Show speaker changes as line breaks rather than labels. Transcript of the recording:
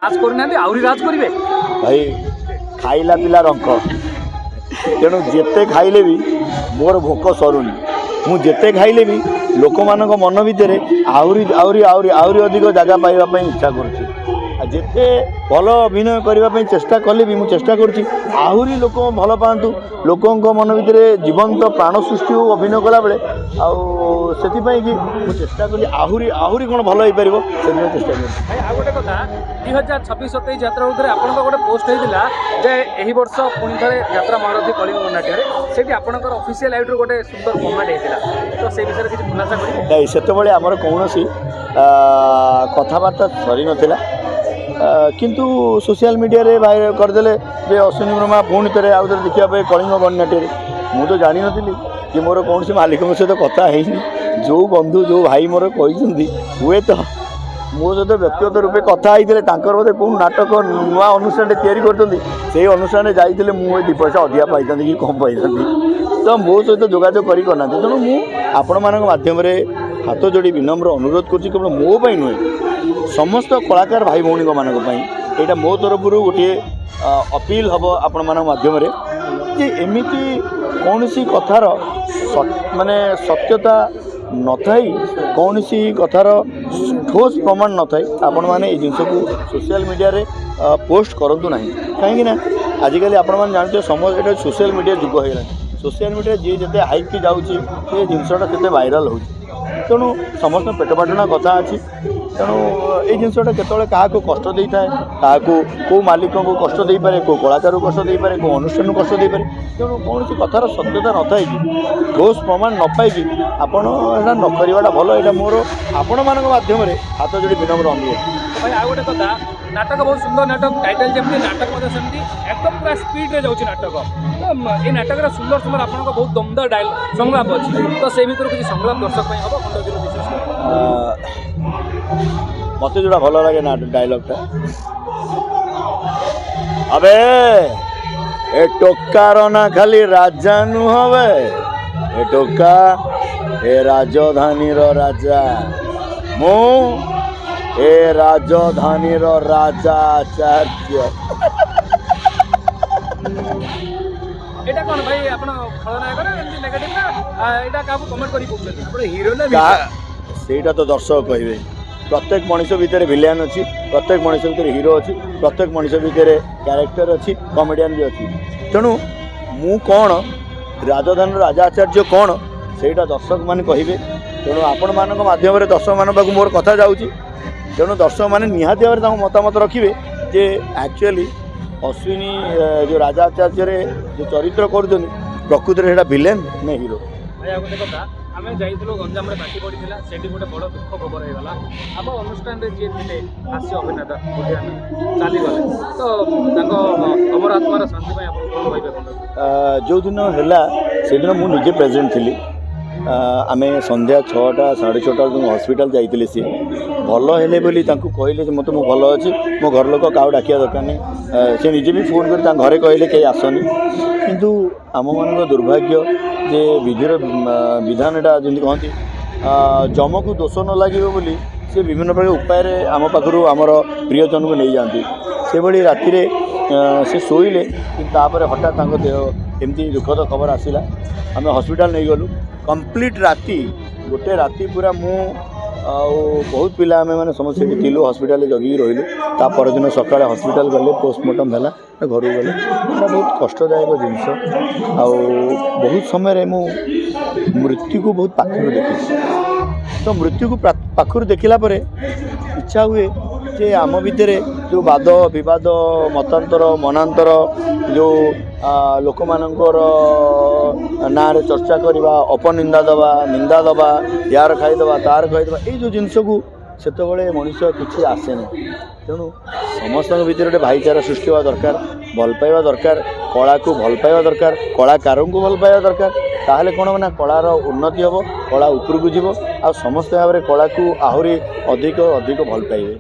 राज करना आहरी राज करेंगे
भाई खाइला पिला रंक तेणु जिते खाइले भी मोर भोक सरुनी मुझे खाइले भी लोक मान मन भितर आहरी आहरी आहरी आहरी अधिक जगह पाइबापी इच्छा करुँच जिते भल अभिनय करने चेष्टा कले भी मुझे चेष्टा करुँच आहरी लोक भल पातु लोकों मन भितर जीवंत प्राण सृष्टि हो अभिनय कला बेले आउ कि मुझे चेष्टा कली आहरी आहरी कौन भल हो पार से चेष्टा कर
आ गोटे कथा 2026-27 यात्रा ऋतु में आपंकर गोटे पोस्ट होता जे यही वर्ष पुणी थे यात्रा महारथी कलिंग नाट्य से आपंकर ऑफिशियल लाइव गोटे सुंदर कमेंट होता तो से विषय किसी खुलासा करेंगे
से आमर कौन कथबार्ता सरी नाला किंतु सोशल मीडिया रे भाई करदे जे अश्विनी ब्रह्मा पुणी थे आउ थे देखा कलिंग गणनाट्य मु तो जानी नी कि मोर कौन मालिक सहित कथा है जो बंधु जो भाई मोर कही हुए तो मो सहित व्यक्तिगत रूपे कथा होते बोधे कौन नाटक नुआ अनुष्ठान तैयारी करते अनुष्ठान जाइए मुझे 2 पैसा अधिका पाई कि कम पाई तो मो सहित जोगाजोग करना तेणु मुझम हाथ जोड़ी विनम्र अनुरोध कर मो नुहे समस्त कलाकार भाई भौणी मानी मो तरफ गोटे अपील हम आपण माध्यम एमती कौन सी कथार माने सत्यता न थाई कौन सी कथार ठोस प्रमाण न थाई आपण मैंने जिनस को सोशल मीडिया रे पोस्ट करूँ ना कहीं आजिकल आपण मैंने जानते समय ये सोशल मीडिया जुग हो सोशल मीडिया जी जिते हाइक की जाऊँगी से जिनसटा से वायरल हो तेणु समस्त पेटपाटना कथा अच्छी तेणु ये जिनसटा केतले क्या कष्ट दे था क्या कौ मालिक को कष्ट दे पारे कौ कलाकार को कष्ट दे पारे कौ अनुष्ठान को कष्ट दे पारे तेणु कौन सी कथार सत्यता न थाई ठोस प्रमाण न पाई आपड़ न करवाटा भल यहाँ मोर आपण माध्यम हाथ जोड़ी विनम्र अनुरोध
भाई आ गोटे कथा नाटक बहुत सुंदर नाटक टाइटल जमी नाटक सेमती एकदम पूरा स्पीड रे जाऊँ नाटक ये नाटक सुंदर सुंदर आप बहुत दमदार संलाप अच्छी तो से भर किसी संलाप दर्शक हम खंडगिरी विशेष
मत जोड़ा भल लगे ना डायलॉगटा अबे ए टोकार ना खाली राजा नुहबे ए टोका ए राजधानी रो राजा मु ए राजधानी रो राजा आचार्य
एटा कौन भाई आपण खलनायक ना एमती नेगेटिव ना एटा काबू कमेंट करी बोलछथि आपण हीरो ना
सेटा तो दर्शक कहिबे प्रत्येक मनुष्य भितर विलेन अच्छी प्रत्येक मनुष्य भितर हीरो अच्छी प्रत्येक मनुष्य भितर कैरेक्टर अच्छी कॉमेडियन भी अच्छी तेणु मु कौन राजधानी राजा आचार्य कौन सेटा दर्शक माने कहिबे तेणु आपण मानक माध्यम दर्शक मान पाक मोर कथा जाउची तेणु दर्शक माने निहाती भाव में मतामत रखिए जे एक्चुअली अश्विनी जो राजा आचार्य जो चरित्र कर प्रकृति में विलेन ने हीरो
भाई गोटे कथा आम जाइलु गंजाम बाटी पड़ा से गोटे बड़ दुख खबर होगा आप अनुष्ठान जी थे हास्य अभिनेता चलीगले तो अमर आत्मार शांति आप
जो दिन है से दिन मुझे प्रेजेंट थी आम संध्या 6टा 6:30 हॉस्पिटल जाइए सी भल है बोली कहले मत मु भल अच्छी मो घर लोक क्या डाकिया दरकार नहीं से निजे भी फोन कर घरे कहले कहीं आसनी किंतु आम मान दुर्भाग्य जे विधिर विधानटा जमी कहती जम को दोष न लगे बोली से विभिन्न प्रकार उपाय आम पाखु आमर प्रियजन को नहीं जाती से भली राति से शोले कि हठात देह एमती दुखद खबर आसला आम हॉस्पिटल नहीं गलु कंप्लीट राति गोटे राति पूरा मु बहुत पिला आम मैंने समस्त थिलु हॉस्पिटल जगिकी रहिलु ता परदिन सकाଳେ हॉस्पिटल गले पोस्टमार्टम है घर गले बहुत कष्टदायक जिनस आउ बहुत समय मु मृत्यु को बहुत पाखर देखी तो मृत्यु को पाखर देखला इच्छा हुए जे आम भितर जो वाद विवाद मतांतर मनांतर जो लोक मानकर ना चर्चा करवा अपनिंदा दबा निंदा दबा यार खाईदबा तार खाईदबा ये जो जिनस को सेतबे मनुष्य किसी आसे ना तेणु समस्त भितर गोटे भाईचारा सृष्टि हवा दरकार भल पाइबा दरकार कला को भल पाइबा दरकार कलाकार को भल पाइबा दरकार ताहले कौन ना कलार उन्नति हम कला उपरकू जीव आ समस्त भाव में कला को आहरी अधिक अधिक भल पाइबे।